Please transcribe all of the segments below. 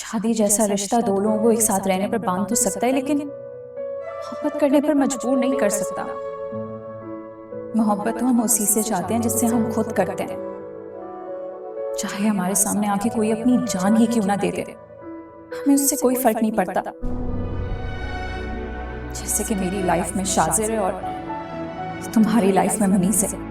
शादी जैसा रिश्ता दो लोगों को एक साथ रहने पर बांध तो सकता है, लेकिन मोहब्बत करने पर मजबूर नहीं कर सकता। मोहब्बत तो हम उसी से चाहते हैं जिससे हम खुद करते हैं, चाहे हमारे सामने आके कोई अपनी जान ही क्यों ना दे दे, हमें उससे कोई फर्क नहीं पड़ता। जैसे कि मेरी लाइफ में शाजिर है और तुम्हारी लाइफ में मनीष है।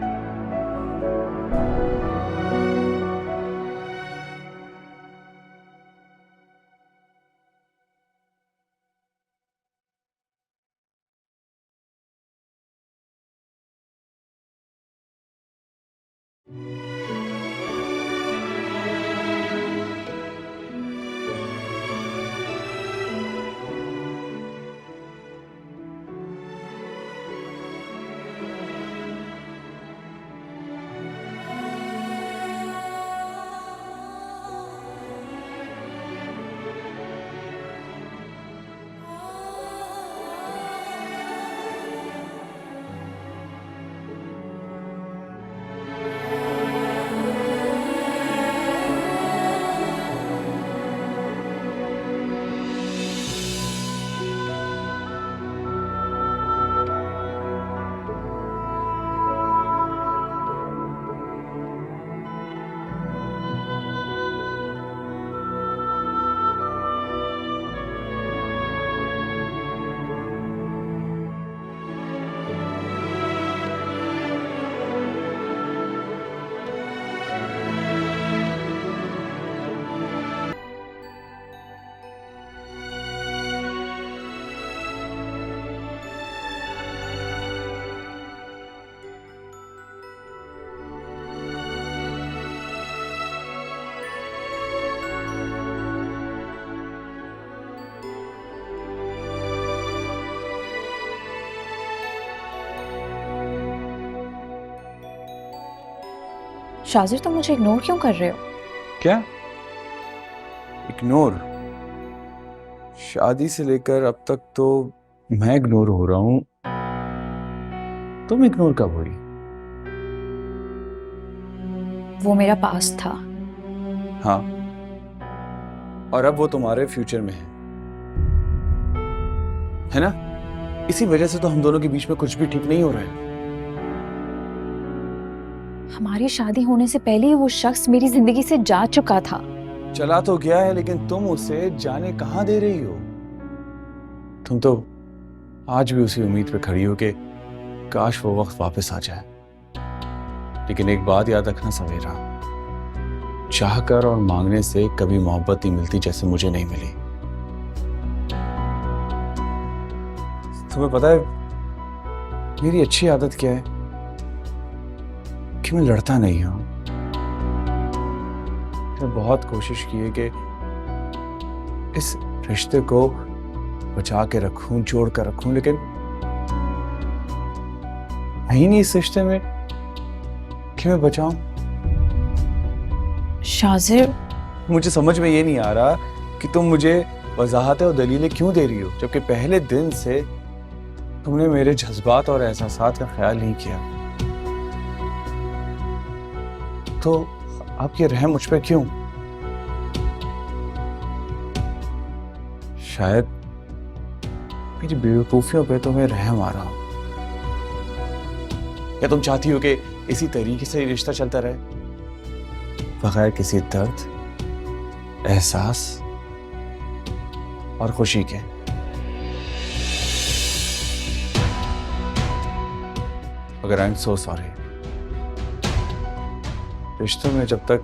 शाजिर, तुम मुझे इग्नोर क्यों कर रहे हो? क्या इग्नोर? शादी से लेकर अब तक तो मैं इग्नोर हो रहा हूं, तुम इग्नोर कब हुई? वो मेरा पास्ट था। हाँ, और अब वो तुम्हारे फ्यूचर में है ना? इसी वजह से तो हम दोनों के बीच में कुछ भी ठीक नहीं हो रहा है। हमारी शादी होने से पहले ही वो शख्स मेरी जिंदगी से जा चुका था। चला तो गया है, लेकिन तुम उसे जाने कहां दे रही हो? तुम तो आज भी उसी उम्मीद पे खड़ी हो कि काश वो वक्त वापस आ जाए। लेकिन एक बात याद रखना सवेरा, चाह कर और मांगने से कभी मोहब्बत नहीं मिलती जैसे मुझे नहीं मिली। तुम्हें पता है मेरी अच्छी आदत क्या है? कि मैं लड़ता नहीं हूं। मैंने बहुत कोशिश की है कि इस रिश्ते को बचा के रखूं, जोड़ कर रखूं, लेकिन है ही नहीं इस रिश्ते में कि मैं बचाऊं। शाजिर, मुझे समझ में ये नहीं आ रहा कि तुम मुझे वजाहतें और दलीलें क्यों दे रही हो, जबकि पहले दिन से तुमने मेरे जज्बात और एहसासात का ख्याल नहीं किया। तो आपकी रहम मुझ पे क्यों? शायद मेरी बेवकूफियों पे तुम्हें रहम आ रहा हो। या तुम चाहती हो कि इसी तरीके से रिश्ता चलता रहे, बगैर किसी दर्द, एहसास और खुशी के? अगर आई एम सो सॉरी। रिश्तों में जब तक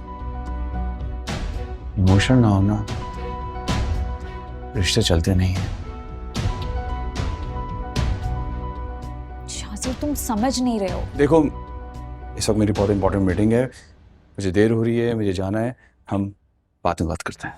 इमोशन ना हो ना, रिश्ते चलते नहीं हैं। शाजिर, तुम समझ नहीं रहे हो। देखो, इस वक्त मेरी बहुत इंपॉर्टेंट मीटिंग है, मुझे देर हो रही है, मुझे जाना है। हम बाद में बात करते हैं।